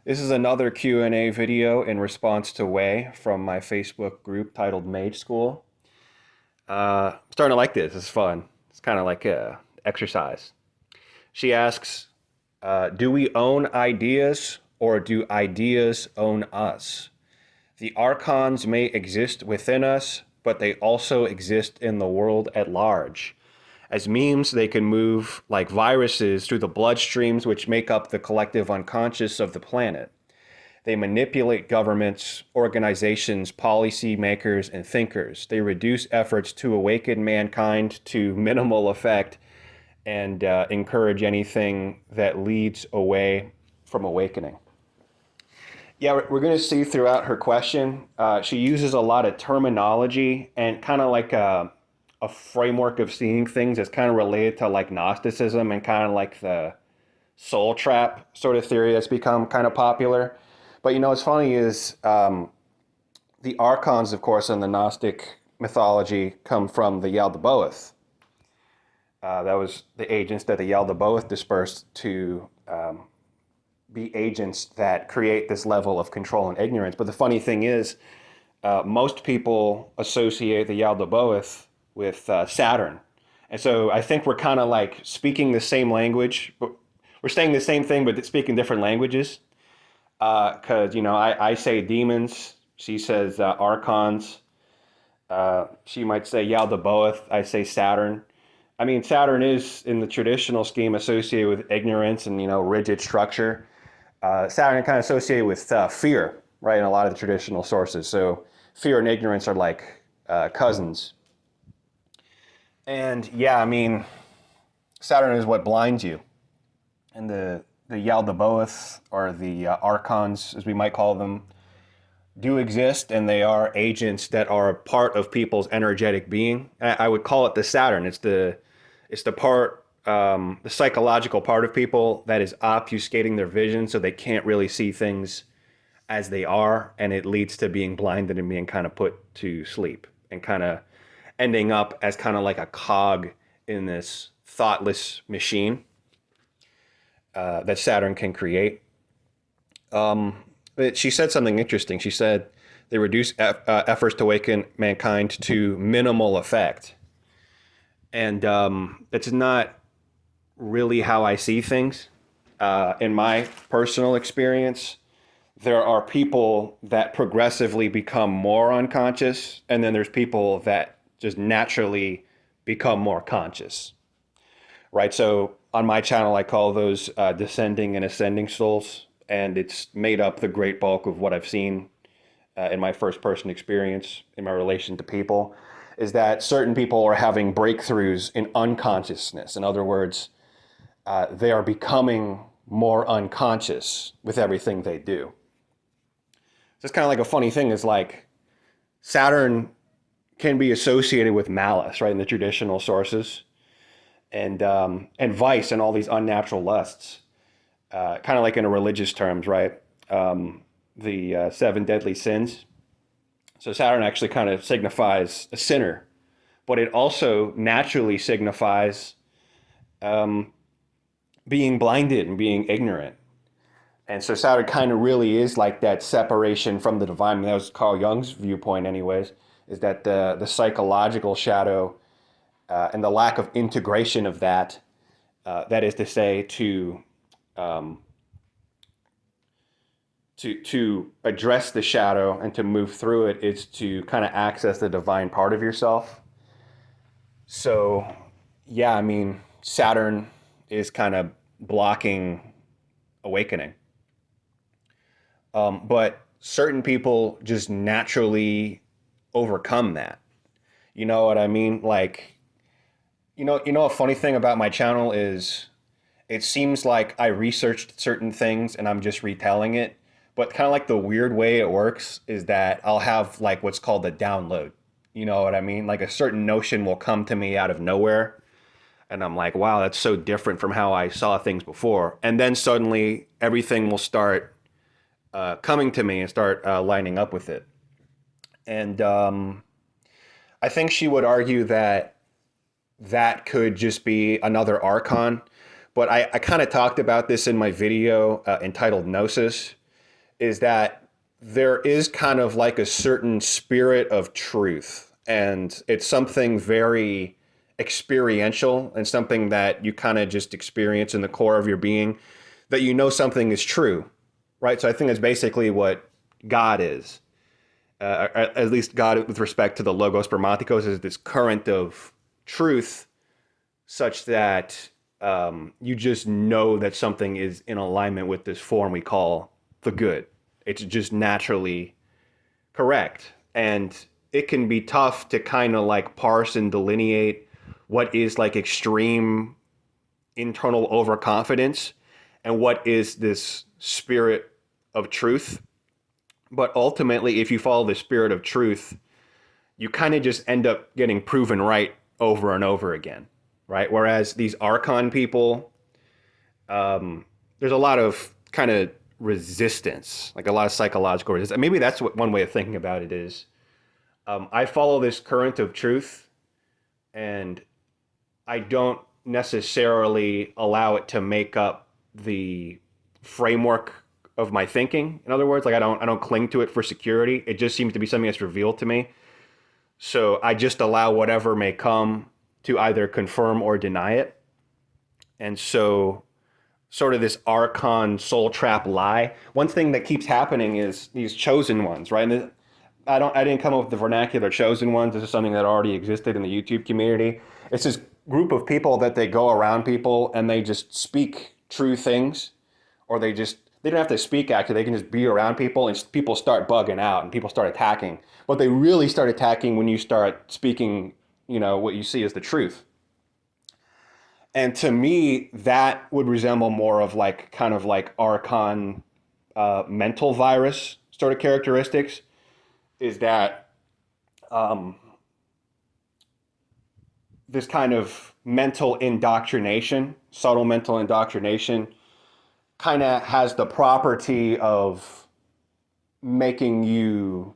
This is another Q&A video in response to Wei from my Facebook group titled Mage School. I'm starting to like this. It's fun. It's kind of like a exercise. She asks, do we own ideas or do ideas own us? The Archons may exist within us, but they also exist in the world at large. As memes, they can move like viruses through the bloodstreams which make up the collective unconscious of the planet. They manipulate governments, organizations, policy makers, and thinkers. They reduce efforts to awaken mankind to minimal effect and encourage anything that leads away from awakening. Yeah, we're going to see throughout her question, she uses a lot of terminology and kind of like a framework of seeing things that's kind of related to like Gnosticism and kind of like the soul trap sort of theory that's become kind of popular. But you know, what's funny is the Archons, of course, in the Gnostic mythology come from the Yaldabaoth. That was the agents that the Yaldabaoth dispersed to be agents that create this level of control and ignorance. But the funny thing is, most people associate the Yaldabaoth with Saturn. And so I think we're kind of like speaking the same language, but we're saying the same thing, but speaking different languages. Because, you know, I say demons, she says archons, she might say Yaldabaoth, I say Saturn. I mean, Saturn is, in the traditional scheme, associated with ignorance and, you know, rigid structure. Saturn kind of associated with fear, right, in a lot of the traditional sources. So fear and ignorance are like cousins. And yeah, I mean, Saturn is what blinds you. And the Yaldabaoth, or the Archons, as we might call them, do exist, and they are agents that are a part of people's energetic being. I would call it the Saturn. It's the part, the psychological part of people that is obfuscating their vision, so they can't really see things as they are, and it leads to being blinded and being kind of put to sleep and kind of ending up as kind of like a cog in this thoughtless machine that Saturn can create. But she said something interesting. She said they reduce efforts to awaken mankind to minimal effect. And it's not really how I see things. In my personal experience, there are people that progressively become more unconscious, and then there's people that just naturally become more conscious, right? So on my channel, I call those descending and ascending souls, and it's made up the great bulk of what I've seen in my first person experience in my relation to people, is that certain people are having breakthroughs in unconsciousness. In other words, they are becoming more unconscious with everything they do. So it's kind of like a funny thing is like Saturn can be associated with malice, right, in the traditional sources, and vice and all these unnatural lusts, kind of like in a religious terms, right? The seven deadly sins. So Saturn actually kind of signifies a sinner, but it also naturally signifies being blinded and being ignorant. And so Saturn kind of really is like that separation from the divine. I mean, that was Carl Jung's viewpoint anyways, is that the psychological shadow and the lack of integration of that, that is to say, to address the shadow and to move through it, is to kind of access the divine part of yourself. So, yeah, I mean, Saturn is kind of blocking awakening. But certain people just naturally overcome that. You know what I mean? Like, a funny thing about my channel is it seems like I researched certain things and I'm just retelling it. But kind of like the weird way it works is that I'll have like what's called a download. You know what I mean? Like a certain notion will come to me out of nowhere. And I'm like, wow, that's so different from how I saw things before. And then suddenly everything will start coming to me and start lining up with it. And I think she would argue that that could just be another Archon. But I kind of talked about this in my video entitled Gnosis. is that there is kind of like a certain spirit of truth, and it's something very experiential and something that you kind of just experience in the core of your being, that you know something is true, right? So I think that's basically what God is. At least God, with respect to the logos spermaticos, is this current of truth, such that you just know that something is in alignment with this form we call the good. It's just naturally correct. And it can be tough to kind of like parse and delineate what is like extreme internal overconfidence and what is this spirit of truth. But ultimately, if you follow the spirit of truth, you kind of just end up getting proven right over and over again, right? Whereas these Archon people, there's a lot of kind of resistance, like a lot of psychological resistance. Maybe that's what one way of thinking about it is. I follow this current of truth, and I don't necessarily allow it to make up the framework of my thinking. In other words, like I don't cling to it for security. It just seems to be something that's revealed to me. So I just allow whatever may come to either confirm or deny it. And so sort of this Archon soul trap lie. One thing that keeps happening is these chosen ones, right? And I didn't come up with the vernacular chosen ones. This is something that already existed in the YouTube community. It's this group of people that they go around people and they just speak true things, or they don't have to speak actually. They can just be around people and people start bugging out and people start attacking. But they really start attacking when you start speaking, what you see as the truth. And to me, that would resemble more of like kind of like Archon mental virus sort of characteristics, is that this kind of mental indoctrination, subtle mental indoctrination, kind of has the property of making you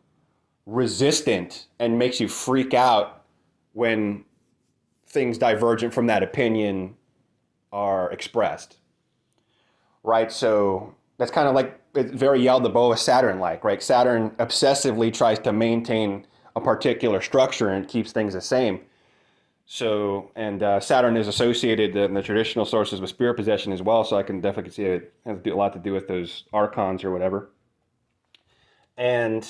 resistant and makes you freak out when things divergent from that opinion are expressed, right? So that's kind of like, it's very Yaldabaoth Saturn-like, right? Saturn obsessively tries to maintain a particular structure and keeps things the same. So, and Saturn is associated in the traditional sources with spirit possession as well, so I can definitely see it has a lot to do with those Archons or whatever. And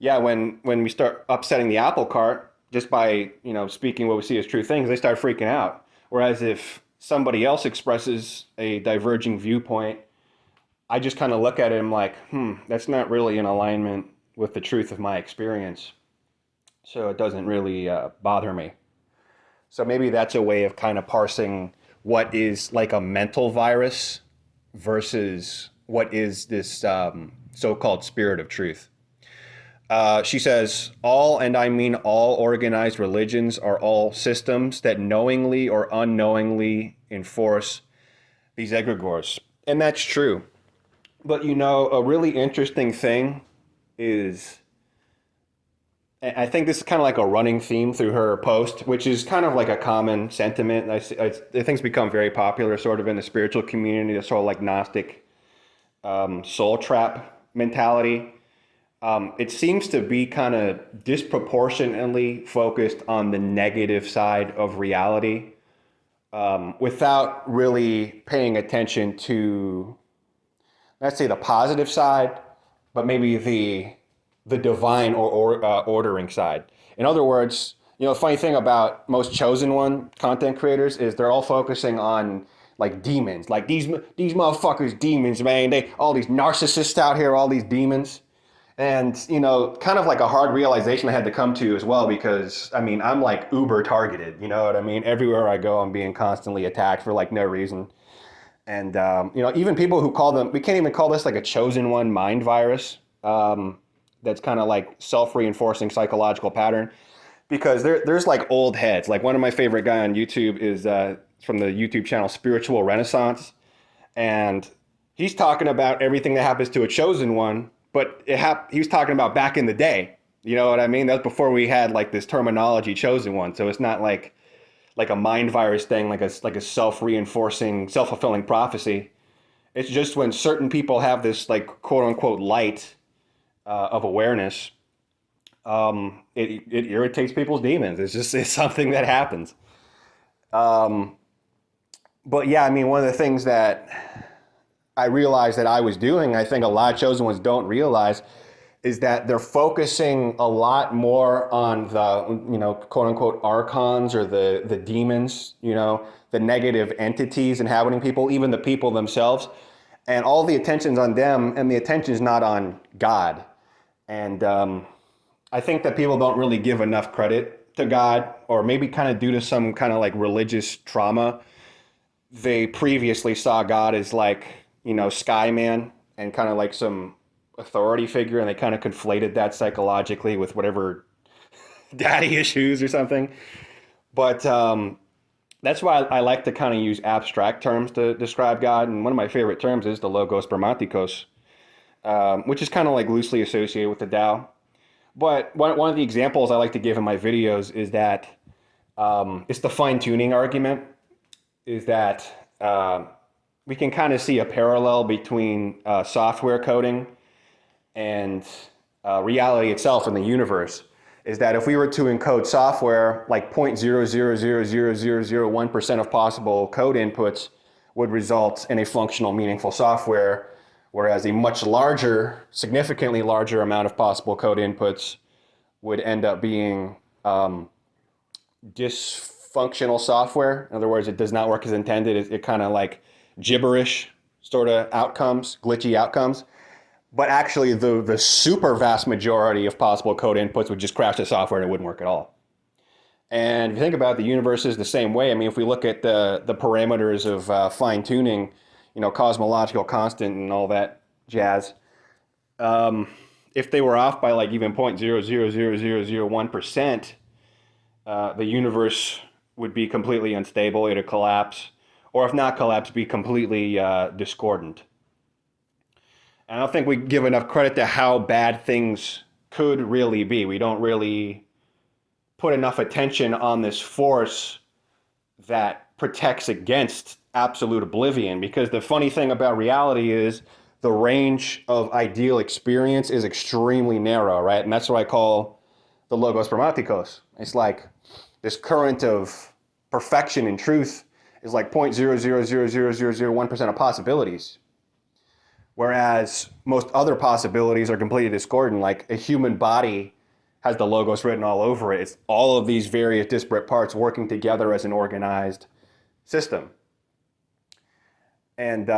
yeah, when we start upsetting the apple cart, just by, speaking what we see as true things, they start freaking out. Whereas if somebody else expresses a diverging viewpoint, I just kind of look at it and I'm like, that's not really in alignment with the truth of my experience. So it doesn't really bother me. So maybe that's a way of kind of parsing what is like a mental virus versus what is this so-called spirit of truth. She says, all, and I mean all, organized religions are all systems that knowingly or unknowingly enforce these egregores. And that's true. But a really interesting thing is, I think this is kind of like a running theme through her post, which is kind of like a common sentiment. I think it's become very popular sort of in the spiritual community, the sort of like Gnostic soul trap mentality. It seems to be kind of disproportionately focused on the negative side of reality, without really paying attention to, let's say, the positive side, but maybe the divine or ordering side. In other words, the funny thing about most chosen one content creators is they're all focusing on like demons, like these motherfuckers demons, man. All these narcissists out here, all these demons. And, kind of like a hard realization I had to come to as well, because, I'm like uber targeted, you know what I mean? Everywhere I go, I'm being constantly attacked for like no reason. And, even people who call them, we can't even call this like a chosen one mind virus. That's kind of like self-reinforcing psychological pattern, because there's like old heads. Like one of my favorite guy on YouTube is from the YouTube channel Spiritual Renaissance. And he's talking about everything that happens to a chosen one. But he was talking about back in the day, you know what I mean? That was before we had like this terminology chosen one. So it's not like a mind virus thing, like a self-reinforcing, self-fulfilling prophecy. It's just when certain people have this like quote unquote light of awareness, it irritates people's demons. It's something that happens. Um, but yeah, I mean, one of the things that I realized that I was doing, I think a lot of chosen ones don't realize, is that they're focusing a lot more on the, quote unquote archons, or the demons, the negative entities inhabiting people, even the people themselves. And all the attention's on them, and the attention is not on God. And I think that people don't really give enough credit to God, or maybe kind of due to some kind of like religious trauma. They previously saw God as like, Sky Man, and kind of like some authority figure, and they kind of conflated that psychologically with whatever daddy issues or something. But that's why I like to kind of use abstract terms to describe God. And one of my favorite terms is the Logos Brahmatikos, which is kind of like loosely associated with the Tao. But one of the examples I like to give in my videos is that it's the fine tuning argument, is that we can kind of see a parallel between software coding and reality itself in the universe. Is that if we were to encode software, like 0.00000001% of possible code inputs would result in a functional, meaningful software, whereas a much larger, significantly larger amount of possible code inputs would end up being dysfunctional software. In other words, it does not work as intended. It kind of like gibberish sort of outcomes, glitchy outcomes. But actually, the super vast majority of possible code inputs would just crash the software and it wouldn't work at all. And if you think about it, the universe is the same way. I mean, if we look at the parameters of fine tuning, cosmological constant and all that jazz, if they were off by like even 0.000001%, the universe would be completely unstable. It'd collapse, or if not collapse, be completely discordant. And I don't think we give enough credit to how bad things could really be. We don't really put enough attention on this force that protects against absolute oblivion. Because the funny thing about reality is the range of ideal experience is extremely narrow, right? And that's what I call the Logos Brahmatikos. It's like this current of perfection and truth is like 0.000001% of possibilities. Whereas most other possibilities are completely discordant. Like a human body has the logos written all over it. It's all of these various disparate parts working together as an organized system. And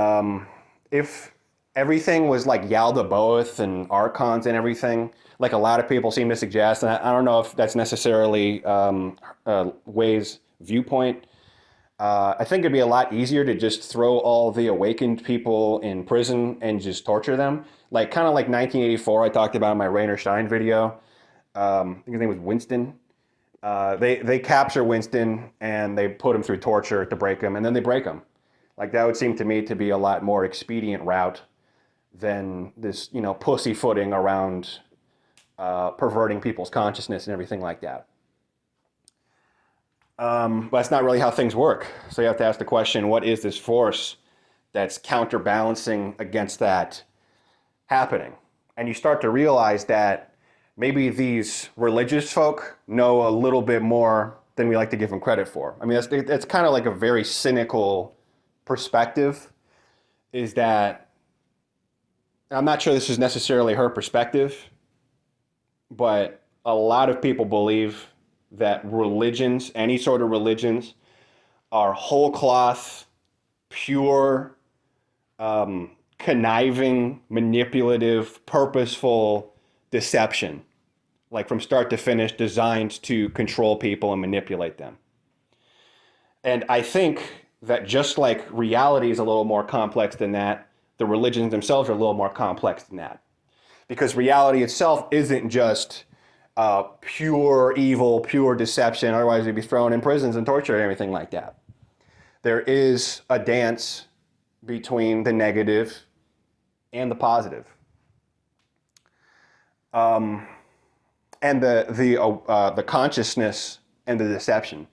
if everything was like Yaldabaoth and Archons and everything, like a lot of people seem to suggest, and I don't know if that's necessarily Wei's viewpoint, I think it'd be a lot easier to just throw all the awakened people in prison and just torture them. Like kind of like 1984, I talked about in my Rain or Shine video. I think his name was Winston. They capture Winston and they put him through torture to break him, and then they break him. Like that would seem to me to be a lot more expedient route than this, pussyfooting around perverting people's consciousness and everything like that. But that's not really how things work. So you have to ask the question, what is this force that's counterbalancing against that happening? And you start to realize that maybe these religious folk know a little bit more than we like to give them credit for. I mean, that's kind of like a very cynical perspective, is that I'm not sure this is necessarily her perspective, but a lot of people believe that religions, any sort of religions, are whole cloth, pure, conniving, manipulative, purposeful deception, like from start to finish, designed to control people and manipulate them. And I think that just like reality is a little more complex than that, the religions themselves are a little more complex than that. Because reality itself isn't just pure evil, pure deception, otherwise we'd be thrown in prisons and tortured and everything like that. There is a dance between the negative and the positive. And the consciousness and the deception.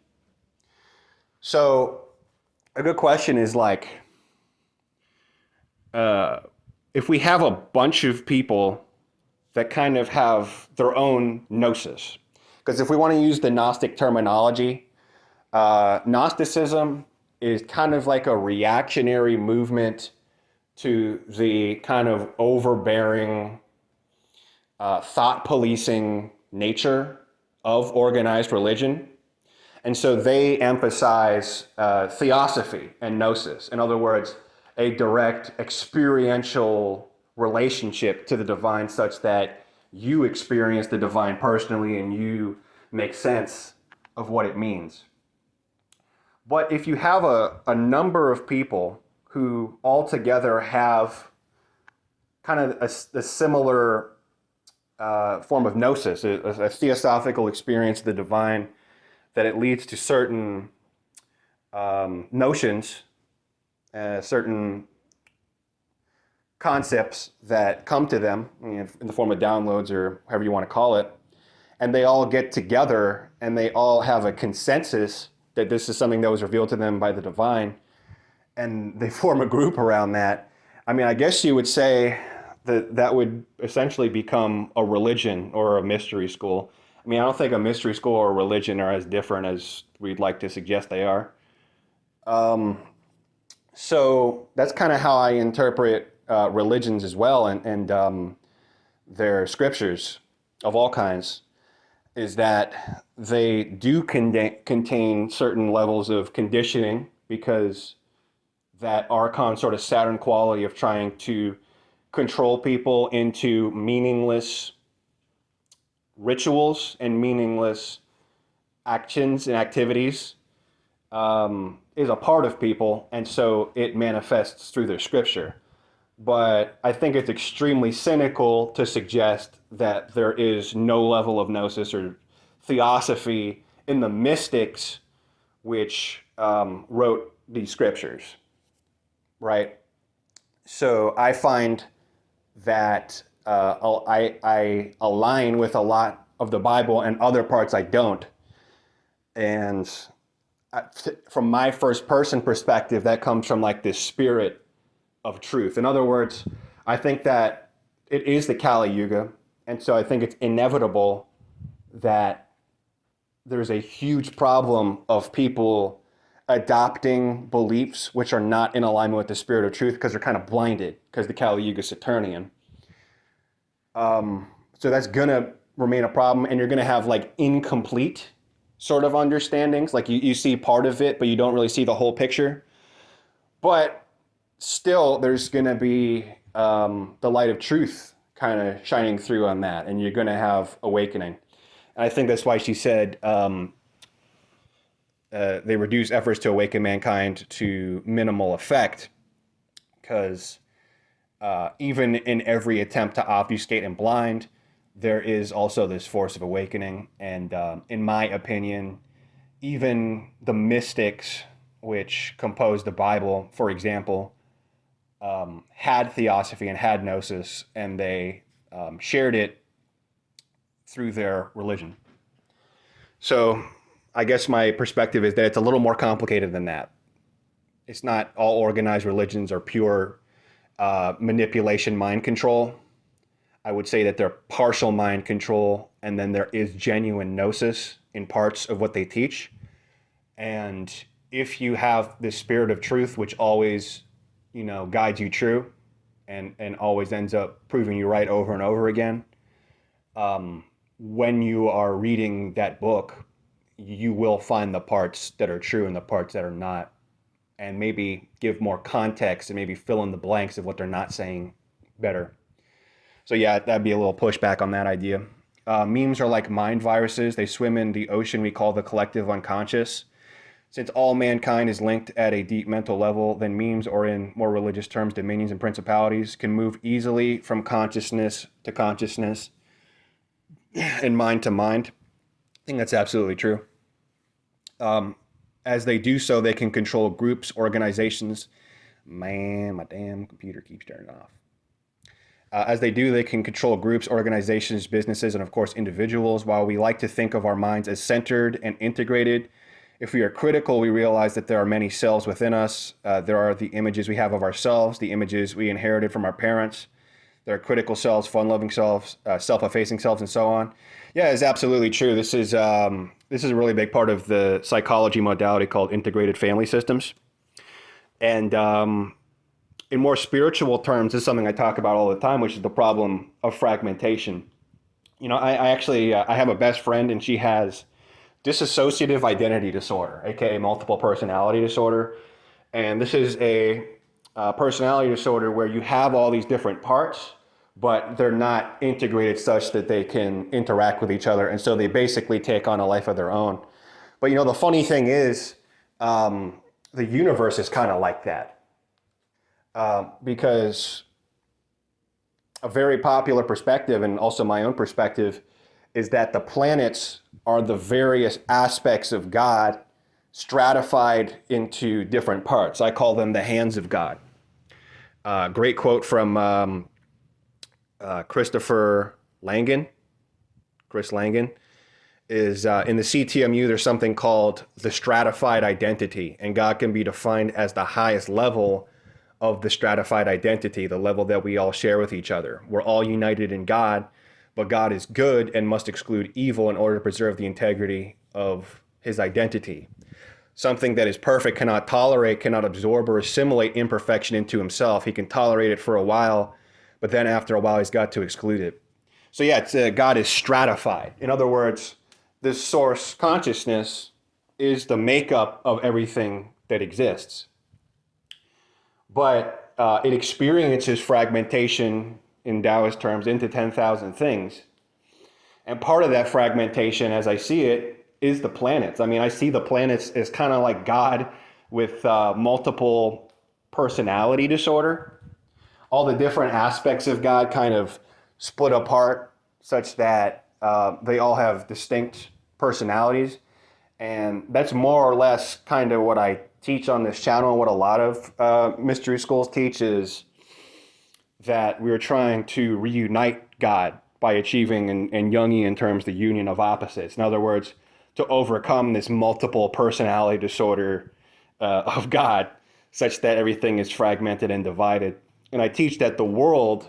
So a good question is like, if we have a bunch of people that kind of have their own gnosis, because if we want to use the Gnostic terminology, Gnosticism is kind of like a reactionary movement to the kind of overbearing, thought policing nature of organized religion. And so they emphasize theosophy and gnosis. In other words, a direct experiential relationship to the divine such that you experience the divine personally and you make sense of what it means. But if you have a number of people who all together have kind of a similar form of gnosis, a theosophical experience of the divine, that it leads to certain notions, certain concepts that come to them in the form of downloads or however you want to call it, and they all get together and they all have a consensus that this is something that was revealed to them by the divine, and they form a group around that. I mean, I guess you would say that that would essentially become a religion or a mystery school. I mean, I don't think a mystery school or a religion are as different as we'd like to suggest they are. So that's kind of how I interpret religions as well, and their scriptures of all kinds, is that they do contain certain levels of conditioning, because that Archon sort of Saturn quality of trying to control people into meaningless rituals and meaningless actions and activities is a part of people, and so it manifests through their scripture. But I think it's extremely cynical to suggest that there is no level of gnosis or theosophy in the mystics which wrote these scriptures, right? So I find that I align with a lot of the Bible, and other parts I don't. And from my first person perspective, that comes from like this spirit of truth. In other words, I think that it is the Kali Yuga, and so I think it's inevitable that there's a huge problem of people adopting beliefs which are not in alignment with the spirit of truth, because they're kind of blinded because the Kali Yuga is Saturnian. So that's gonna remain a problem, and you're gonna have like incomplete sort of understandings. Like you see part of it, but you don't really see the whole picture. But still, there's gonna be the light of truth kind of shining through on that, and you're gonna have awakening. And I think that's why she said they reduce efforts to awaken mankind to minimal effect, because even in every attempt to obfuscate and blind, there is also this force of awakening. And in my opinion, even the mystics which composed the Bible, for example, had theosophy and had gnosis, and they shared it through their religion. So I guess my perspective is that it's a little more complicated than that. It's not all organized religions are pure manipulation, mind control. I would say that they're partial mind control, and then there is genuine gnosis in parts of what they teach. And if you have the spirit of truth, which always, guides you true, and always ends up proving you right over and over again, when you are reading that book, you will find the parts that are true and the parts that are not, and maybe give more context and maybe fill in the blanks of what they're not saying better. So yeah, that'd be a little pushback on that idea. Memes are like mind viruses. They swim in the ocean we call the collective unconscious. Since all mankind is linked at a deep mental level, then memes, or in more religious terms, dominions and principalities, can move easily from consciousness to consciousness and mind to mind. I think that's absolutely true. As they do so, they can control groups, organizations. Man, my damn computer keeps turning off. As they do, they can control groups, organizations, businesses, and of course individuals. While we like to think of our minds as centered and integrated, If we are critical, we realize that there are many selves within us. There are the images we have of ourselves, the images we inherited from our parents. There are critical selves, fun-loving selves, self-effacing selves, and so on. Yeah, it's absolutely true. This is a really big part of the psychology modality called integrated family systems. And in more spiritual terms, this is something I talk about all the time, which is the problem of fragmentation. I actually I have a best friend, and she has dissociative identity disorder, aka multiple personality disorder. And this is a personality disorder where you have all these different parts, but they're not integrated such that they can interact with each other. And so they basically take on a life of their own. But the funny thing is, the universe is kind of like that. Because a very popular perspective, and also my own perspective, is that the planets are the various aspects of God stratified into different parts. I call them the hands of God. Great quote from Christopher Langan. Chris Langan is in the CTMU, there's something called the stratified identity, and God can be defined as the highest level of the stratified identity, the level that we all share with each other. We're all united in God, but God is good and must exclude evil in order to preserve the integrity of his identity. Something that is perfect cannot tolerate, cannot absorb or assimilate imperfection into himself. He can tolerate it for a while, but then after a while, he's got to exclude it. So yeah, God is stratified. In other words, this source consciousness is the makeup of everything that exists. But it experiences fragmentation in Taoist terms into 10,000 things. And part of that fragmentation, as I see it, is the planets. I mean, I see the planets as kind of like God with multiple personality disorder. All the different aspects of God kind of split apart such that they all have distinct personalities. And that's more or less kind of what I teach on this channel. What a lot of mystery schools teach is that we're trying to reunite God by achieving, in Jungian terms, the union of opposites. In other words, to overcome this multiple personality disorder of God, such that everything is fragmented and divided. And I teach that the world,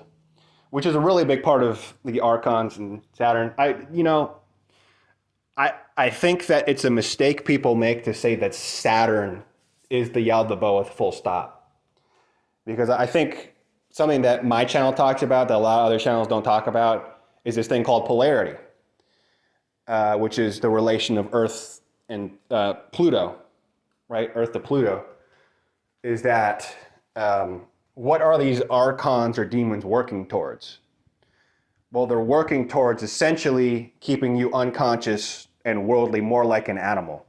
which is a really big part of the Archons and Saturn, I think that it's a mistake people make to say that Saturn is the Yaldabaoth full stop. Because I think something that my channel talks about that a lot of other channels don't talk about is this thing called polarity, which is the relation of Earth and Pluto, right? Earth to Pluto. Is that what are these archons or demons working towards? Well, they're working towards essentially keeping you unconscious and worldly, more like an animal.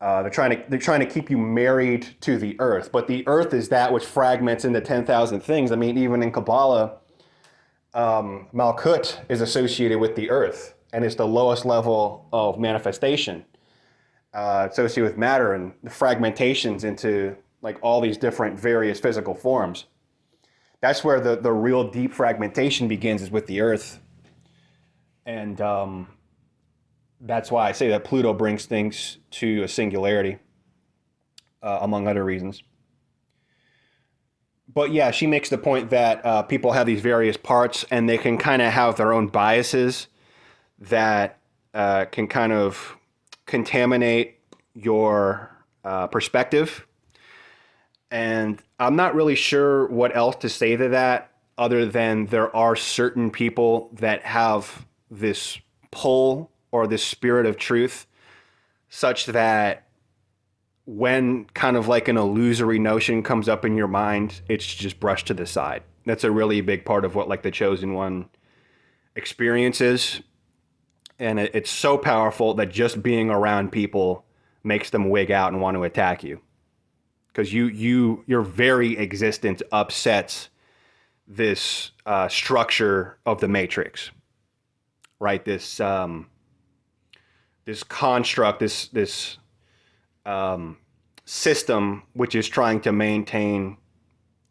They're trying to keep you married to the earth, but the earth is that which fragments into 10,000 things. I mean, even in Kabbalah, Malkut is associated with the earth, and it's the lowest level of manifestation, associated with matter and the fragmentations into like all these different various physical forms. That's where the real deep fragmentation begins, is with the earth. And that's why I say that Pluto brings things to a singularity, among other reasons. But yeah, she makes the point that people have these various parts and they can kind of have their own biases that can kind of contaminate your perspective. And I'm not really sure what else to say to that other than there are certain people that have this pull or this spirit of truth such that when kind of like an illusory notion comes up in your mind, it's just brushed to the side. That's a really big part of what like the Chosen One experiences. And it's so powerful that just being around people makes them wig out and want to attack you. Because your very existence upsets this structure of the Matrix, right? This construct, this system which is trying to maintain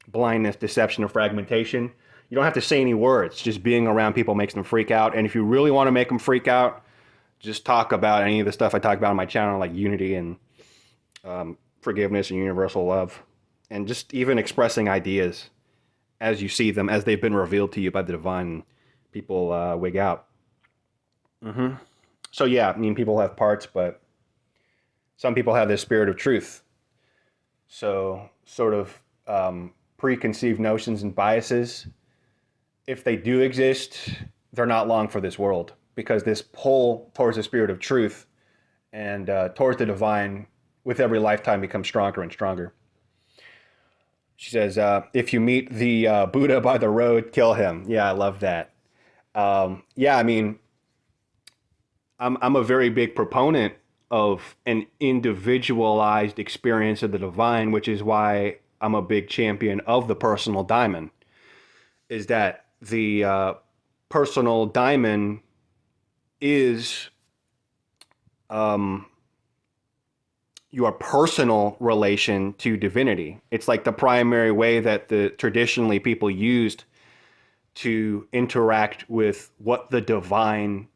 blindness, deception, or fragmentation. You don't have to say any words. Just being around people makes them freak out. And if you really want to make them freak out, just talk about any of the stuff I talk about on my channel, like unity and forgiveness and universal love, and just even expressing ideas as you see them, as they've been revealed to you by the divine. People wig out. hmm So yeah, I mean, people have parts, but some people have this spirit of truth. So sort of preconceived notions and biases, if they do exist, they're not long for this world, because this pull towards the spirit of truth and towards the divine with every lifetime becomes stronger and stronger. She says, if you meet the Buddha by the road, kill him. Yeah, I love that. Yeah, I mean, I'm a very big proponent of an individualized experience of the divine, which is why I'm a big champion of the personal diamond. Is that the personal diamond is your personal relation to divinity. It's like the primary way that the traditionally people used to interact with what the divine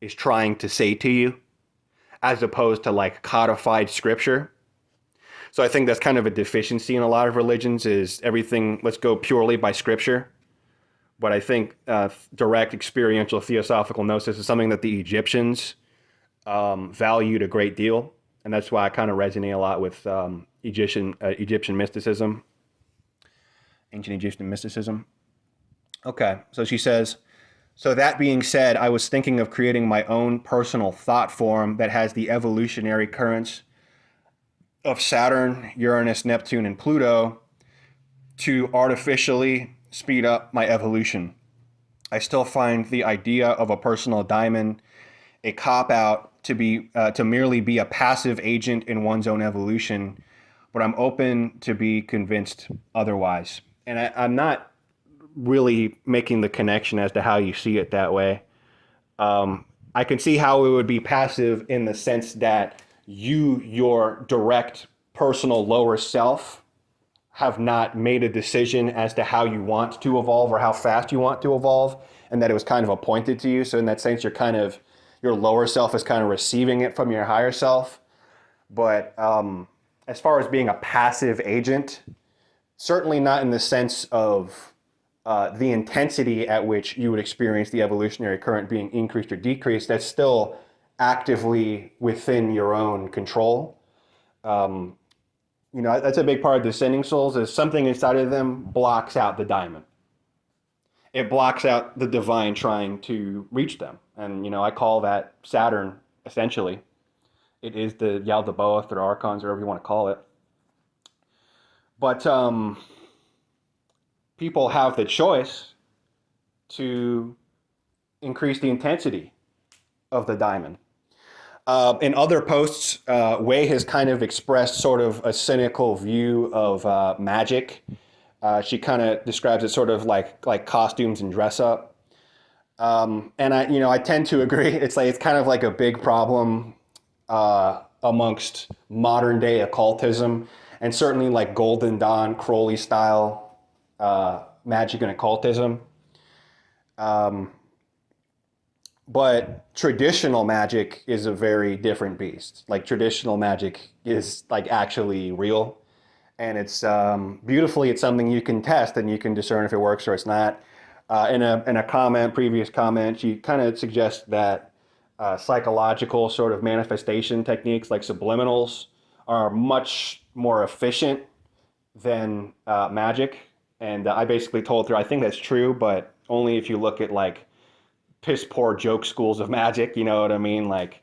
is trying to say to you, as opposed to like codified scripture. So I think that's kind of a deficiency in a lot of religions, is everything, let's go purely by scripture. But I think direct experiential theosophical gnosis is something that the Egyptians valued a great deal. And that's why I kind of resonate a lot with Egyptian mysticism, ancient Egyptian mysticism. Okay, so she says, so that being said, I was thinking of creating my own personal thought form that has the evolutionary currents of Saturn, Uranus, Neptune, and Pluto to artificially speed up my evolution. I still find the idea of a personal diamond a cop-out to merely be a passive agent in one's own evolution, but I'm open to be convinced otherwise. And I'm not really making the connection as to how you see it that way. I can see how it would be passive in the sense that your direct personal lower self, have not made a decision as to how you want to evolve or how fast you want to evolve, and that it was kind of appointed to you. So in that sense, your lower self is kind of receiving it from your higher self. But as far as being a passive agent, certainly not in the sense of the intensity at which you would experience the evolutionary current being increased or decreased. That's still actively within your own control. That's a big part of descending souls, is something inside of them blocks out the diamond. It blocks out the divine trying to reach them. And, I call that Saturn, essentially. It is the Yaldabaoth or Archons, or whatever you want to call it. But people have the choice to increase the intensity of the diamond. In other posts, Wei has kind of expressed sort of a cynical view of magic. She kind of describes it sort of like costumes and dress up. And I tend to agree. It's kind of like a big problem amongst modern day occultism, and certainly like Golden Dawn, Crowley style magic and occultism. But traditional magic is a very different beast. Like traditional magic is like actually real, and it's beautifully, it's something you can test and you can discern if it works or it's not. In a previous comment, she kind of suggests that psychological sort of manifestation techniques like subliminals are much more efficient than magic. And I basically told her I think that's true, but only if you look at like piss poor joke schools of magic, you know what I mean? Like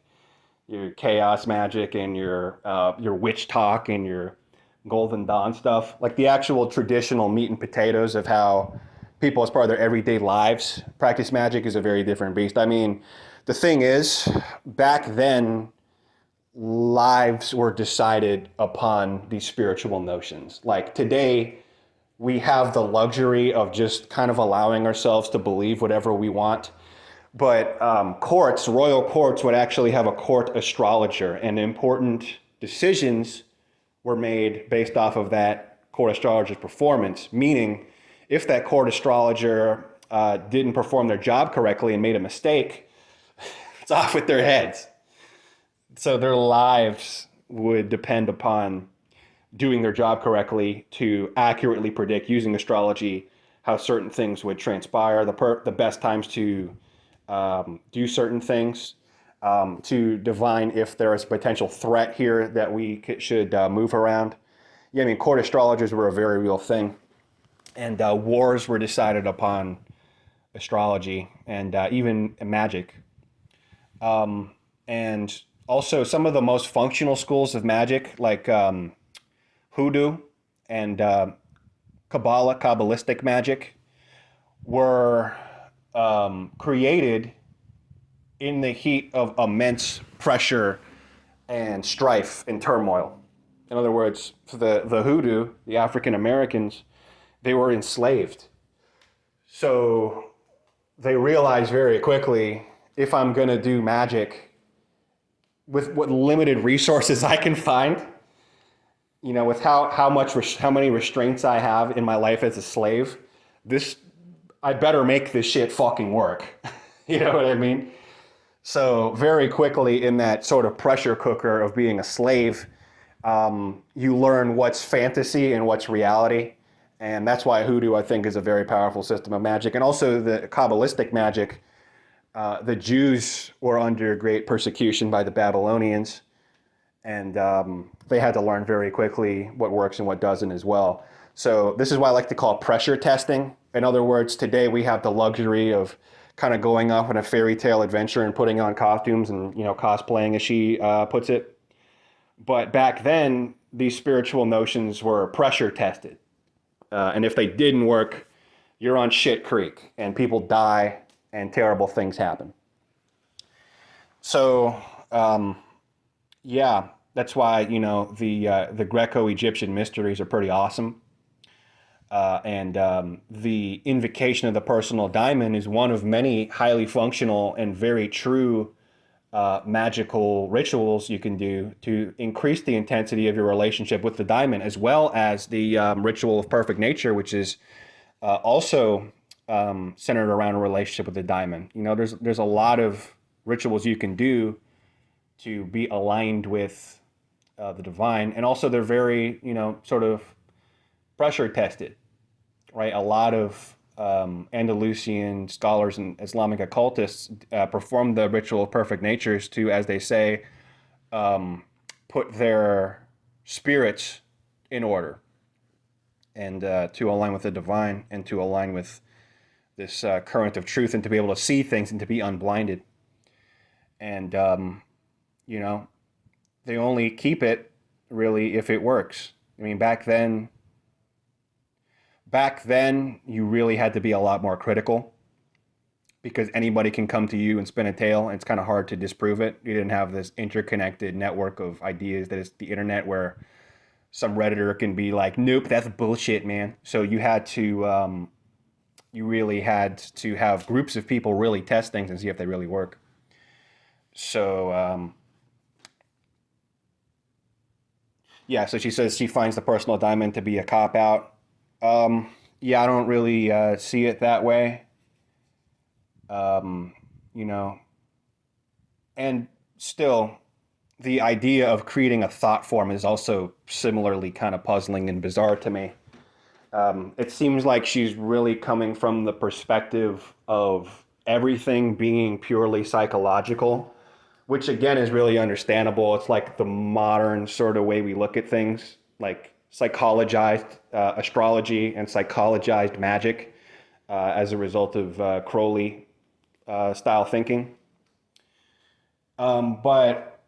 your chaos magic and your witch talk and your Golden Dawn stuff. Like the actual traditional meat and potatoes of how people as part of their everyday lives practice magic is a very different beast. I mean, the thing is, back then, lives were decided upon these spiritual notions. Like today, we have the luxury of just kind of allowing ourselves to believe whatever we want. But royal courts would actually have a court astrologer, and important decisions were made based off of that court astrologer's performance. Meaning, if that court astrologer didn't perform their job correctly and made a mistake, off with their heads. So their lives would depend upon doing their job correctly to accurately predict using astrology how certain things would transpire, the best times to do certain things, to divine if there is a potential threat here that we should move around. Yeah, I mean, court astrologers were a very real thing, and wars were decided upon astrology and even magic. And also some of the most functional schools of magic, like hoodoo and Kabbalistic magic, were created in the heat of immense pressure and strife and turmoil. In other words, for the hoodoo, the African Americans, they were enslaved. So they realized very quickly, if I'm going to do magic with what limited resources I can find, you know, with how many restraints I have in my life as a slave, I better make this shit fucking work. You know what I mean? So very quickly in that sort of pressure cooker of being a slave, you learn what's fantasy and what's reality. And that's why hoodoo, I think, is a very powerful system of magic. And also the Kabbalistic magic, the Jews were under great persecution by the Babylonians. And they had to learn very quickly what works and what doesn't as well. So this is why I like to call it pressure testing. In other words, today we have the luxury of kind of going off on a fairy tale adventure and putting on costumes and, you know, cosplaying, as she puts it. But back then, these spiritual notions were pressure tested. And if they didn't work, you're on shit creek and people die and terrible things happen. So, yeah, that's why, you know, the Greco-Egyptian mysteries are pretty awesome. And the invocation of the personal diamond is one of many highly functional and very true magical rituals you can do to increase the intensity of your relationship with the diamond, as well as the ritual of perfect nature, which is also centered around a relationship with the diamond. You know, there's a lot of rituals you can do to be aligned with the divine, and also they're very, you know, sort of pressure tested, right? A lot of Andalusian scholars and Islamic occultists perform the ritual of perfect natures to, as they say, put their spirits in order and to align with the divine and to align with this current of truth and to be able to see things and to be unblinded. And, you know, they only keep it really if it works. I mean, back then, you really had to be a lot more critical because anybody can come to you and spin a tale, and it's kind of hard to disprove it. You didn't have this interconnected network of ideas that is the internet where some Redditor can be like, nope, that's bullshit, man. So you had to, you really had to have groups of people really test things and see if they really work. So, yeah, so she says she finds the personal diamond to be a cop-out. Yeah, I don't really see it that way. You know, and still, the idea of creating a thought form is also similarly kind of puzzling and bizarre to me. It seems like she's really coming from the perspective of everything being purely psychological, which again is really understandable. It's like the modern sort of way we look at things, like psychologized astrology and psychologized magic as a result of Crowley style thinking. But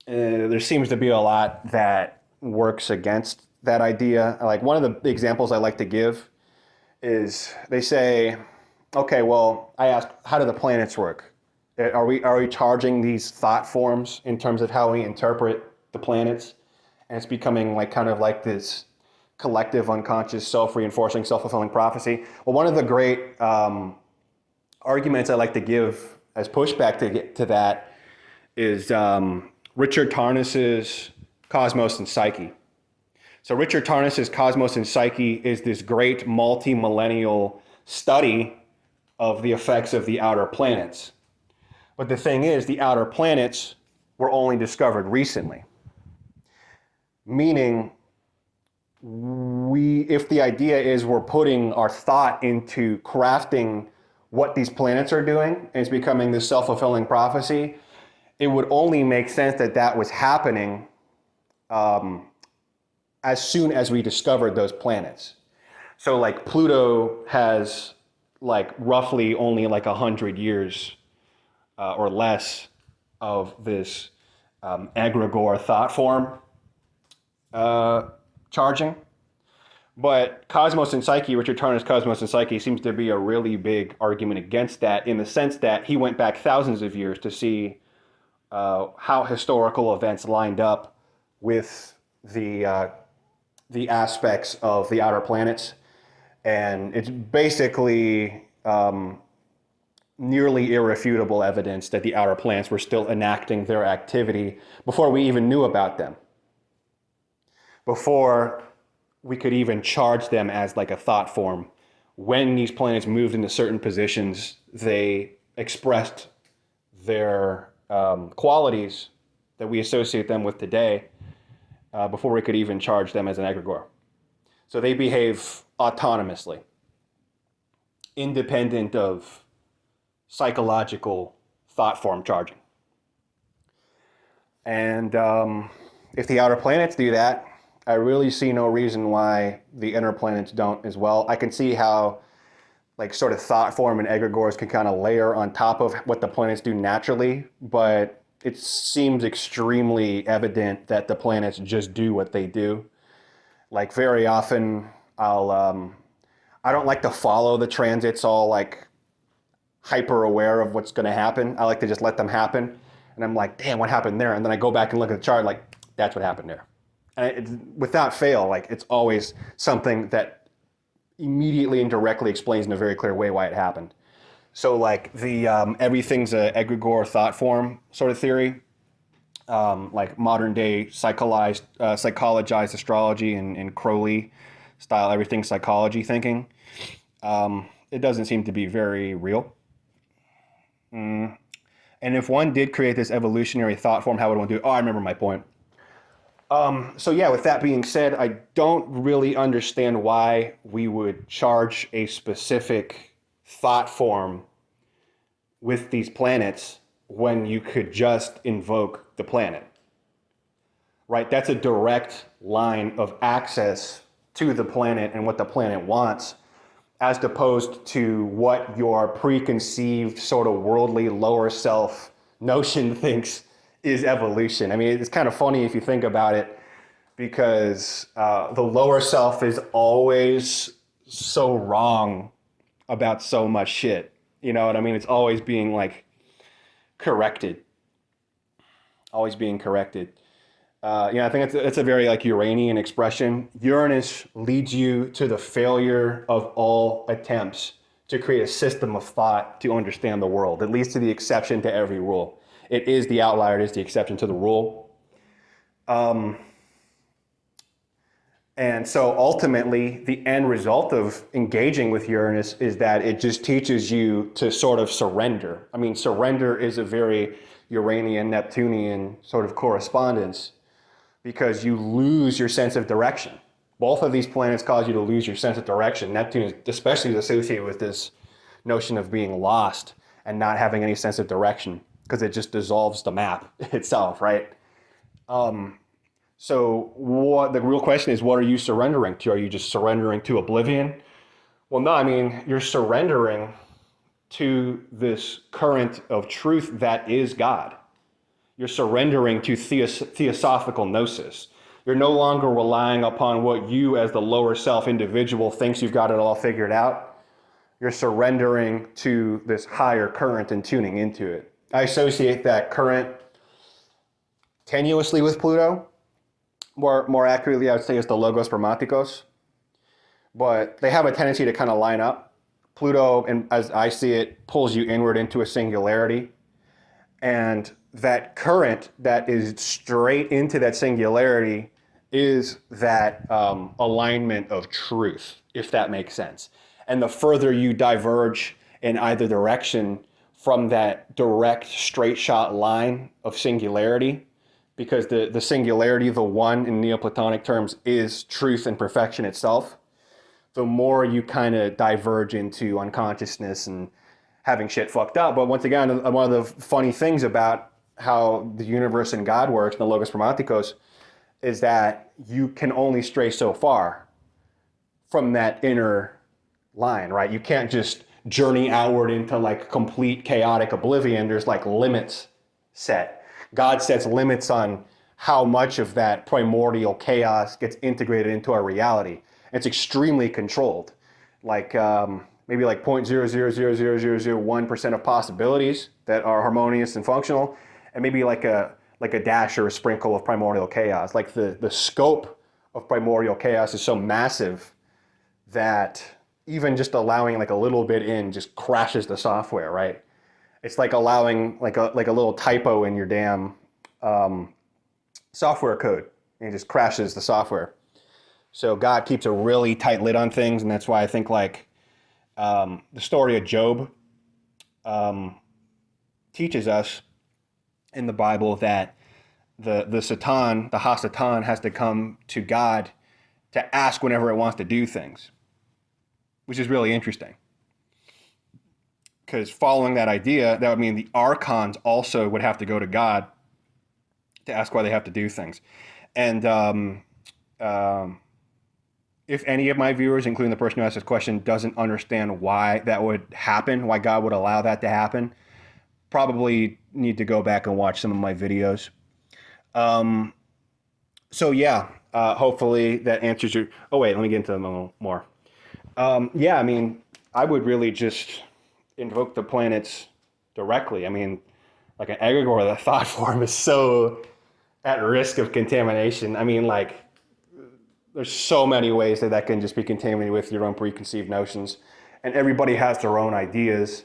there seems to be a lot that works against that idea. Like one of the examples I like to give is they say, okay, well, I asked, how do the planets work? Are we charging these thought forms in terms of how we interpret the planets? And it's becoming like kind of like this collective unconscious self-reinforcing, self-fulfilling prophecy. Well, one of the great arguments I like to give as pushback to that is Richard Tarnas's Cosmos and Psyche. So Richard Tarnas's Cosmos and Psyche is this great multi-millennial study of the effects of the outer planets. But the thing is, the outer planets were only discovered recently. Meaning, if the idea is we're putting our thought into crafting what these planets are doing, and it's becoming this self-fulfilling prophecy, it would only make sense that that was happening as soon as we discovered those planets. So like Pluto has like roughly only like 100 years or less of this egregore thought form charging. But Cosmos and Psyche, Richard Turner's Cosmos and Psyche, seems to be a really big argument against that, in the sense that he went back thousands of years to see how historical events lined up with the aspects of the outer planets. And it's basically nearly irrefutable evidence that the outer planets were still enacting their activity before we even knew about them, before we could even charge them as like a thought form. When these planets moved into certain positions, they expressed their qualities that we associate them with today before we could even charge them as an egregore. So they behave autonomously, independent of psychological thought form charging. And if the outer planets do that, I really see no reason why the inner planets don't as well. I can see how like sort of thought form and egregores can kind of layer on top of what the planets do naturally, but it seems extremely evident that the planets just do what they do. Like very often I don't like to follow the transits all like hyper aware of what's going to happen. I like to just let them happen. And I'm like, damn, what happened there? And then I go back and look at the chart, like, that's what happened there. And it's, without fail, like it's always something that immediately and directly explains in a very clear way why it happened. So like the everything's a egregore thought form sort of theory, like modern day psychologized astrology and Crowley style everything psychology thinking. It doesn't seem to be very real. And if one did create this evolutionary thought form, how would one do it? Oh, I remember my point. So yeah, with that being said, I don't really understand why we would charge a specific thought form with these planets when you could just invoke the planet, right? That's a direct line of access to the planet and what the planet wants, as opposed to what your preconceived sort of worldly lower self notion thinks is evolution. I mean, it's kind of funny if you think about it, because the lower self is always so wrong about so much shit. You know what I mean? It's always being like corrected, always being corrected. I think it's a very like Uranian expression. Uranus leads you to the failure of all attempts to create a system of thought to understand the world. It leads to the exception to every rule. It is the outlier, it is the exception to the rule. And so ultimately, the end result of engaging with Uranus is that it just teaches you to sort of surrender. I mean, surrender is a very Uranian, Neptunian sort of correspondence, because you lose your sense of direction. Both of these planets cause you to lose your sense of direction. Neptune is especially associated with this notion of being lost and not having any sense of direction, because it just dissolves the map itself, right? So what the real question is, what are you surrendering to? Are you just surrendering to oblivion? Well, no, I mean, you're surrendering to this current of truth that is God. You're surrendering to theosophical gnosis. You're no longer relying upon what you as the lower self individual thinks you've got it all figured out. You're surrendering to this higher current and tuning into it. I associate that current tenuously with Pluto. More accurately, I would say it's the Logos Spermaticos. But they have a tendency to kind of line up. Pluto, and as I see it, pulls you inward into a singularity. And that current that is straight into that singularity is that alignment of truth, if that makes sense. And the further you diverge in either direction from that direct straight shot line of singularity, because the singularity, the one in Neoplatonic terms, is truth and perfection itself, the more you kind of diverge into unconsciousness and having shit fucked up. But once again, one of the funny things about how the universe and God works, the Logos Pragmaticos, is that you can only stray so far from that inner line, right? You can't just journey outward into like complete chaotic oblivion. There's like limits set. God sets limits on how much of that primordial chaos gets integrated into our reality. It's extremely controlled. Like maybe like 0.000001% of possibilities that are harmonious and functional, and maybe like a dash or a sprinkle of primordial chaos. Like the scope of primordial chaos is so massive that even just allowing like a little bit in just crashes the software, right? It's like allowing like a little typo in your damn software code, and it just crashes the software. So God keeps a really tight lid on things, and that's why I think like the story of Job teaches us in the Bible that the Satan, the Hasatan, has to come to God to ask whenever it wants to do things, which is really interesting. Because following that idea, that would mean the Archons also would have to go to God to ask why they have to do things. And if any of my viewers, including the person who asked this question, doesn't understand why that would happen, why God would allow that to happen, probably need to go back and watch some of my videos. So yeah, hopefully that answers your... Oh wait, let me get into them a little more. Yeah, I mean, I would really just invoke the planets directly. I mean, like an egregore, the thought form is so at risk of contamination. I mean, like, there's so many ways that can just be contaminated with your own preconceived notions, and everybody has their own ideas.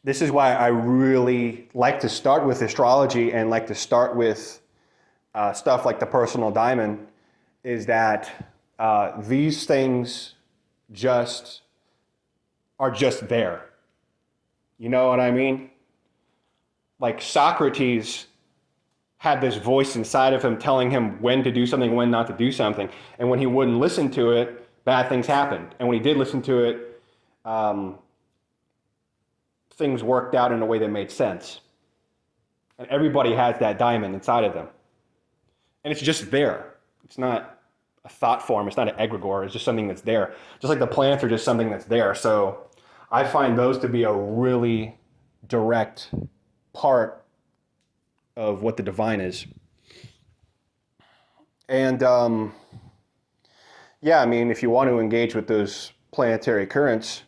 This is why I really like to start with astrology and like to start with stuff like the personal diamond, is that these things are just there. You know what I mean? Like Socrates had this voice inside of him telling him when to do something, when not to do something. And when he wouldn't listen to it, bad things happened. And when he did listen to it, things worked out in a way that made sense. And everybody has that diamond inside of them. And it's just there. It's not a thought form. It's not an egregore. It's just something that's there. Just like the planets are just something that's there. So I find those to be a really direct part of what the divine is. And yeah, I mean, if you want to engage with those planetary currents,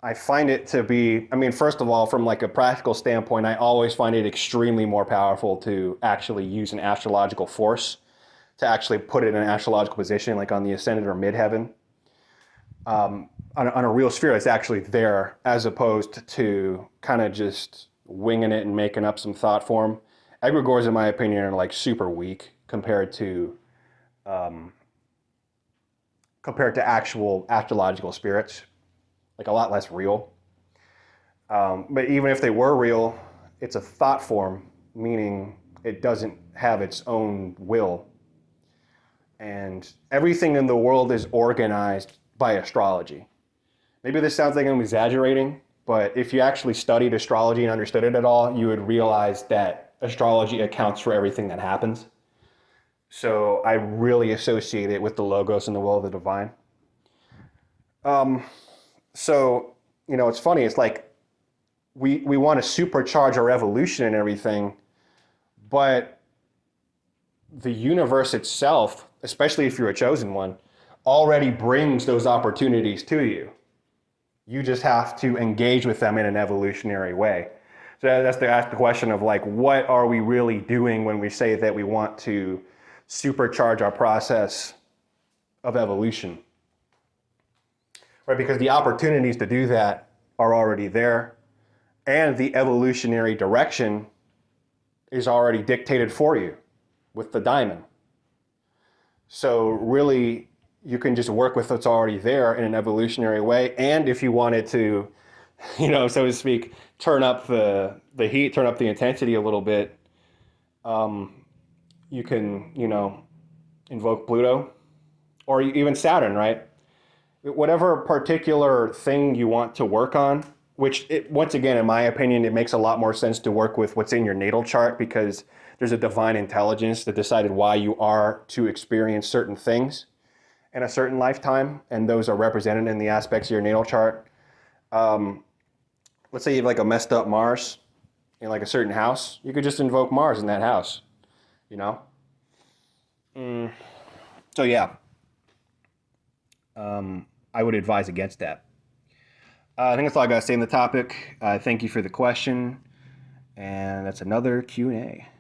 I find it to be, I mean, first of all, from like a practical standpoint, I always find it extremely more powerful to actually use an astrological force, to actually put it in an astrological position, like on the ascendant or midheaven. On a real sphere, it's actually there, as opposed to kind of just winging it and making up some thought form. Egregores, in my opinion, are like super weak compared to actual astrological spirits, like a lot less real. But even if they were real, it's a thought form, meaning it doesn't have its own will. And everything in the world is organized by astrology. Maybe this sounds like I'm exaggerating, but if you actually studied astrology and understood it at all, you would realize that astrology accounts for everything that happens. So I really associate it with the Logos and the will of the divine. So, you know, it's funny. It's like we want to supercharge our evolution and everything, but the universe itself, especially if you're a chosen one, already brings those opportunities to you. You just have to engage with them in an evolutionary way. So that's to ask the question of like, what are we really doing when we say that we want to supercharge our process of evolution? Right, because the opportunities to do that are already there, and the evolutionary direction is already dictated for you with the diamond. So really, you can just work with what's already there in an evolutionary way. And if you wanted to so to speak, turn up the heat, turn up the intensity a little bit, you can, invoke Pluto or even Saturn, right? Whatever particular thing you want to work on, once again, in my opinion, it makes a lot more sense to work with what's in your natal chart because there's a divine intelligence that decided why you are to experience certain things in a certain lifetime, and those are represented in the aspects of your natal chart. Um, let's say you have like a messed up Mars in like a certain house, you could just invoke Mars in that house, you know? Mm. So yeah, I would advise against that. I think that's all I got to say on the topic. Thank you for the question, and that's another Q&A.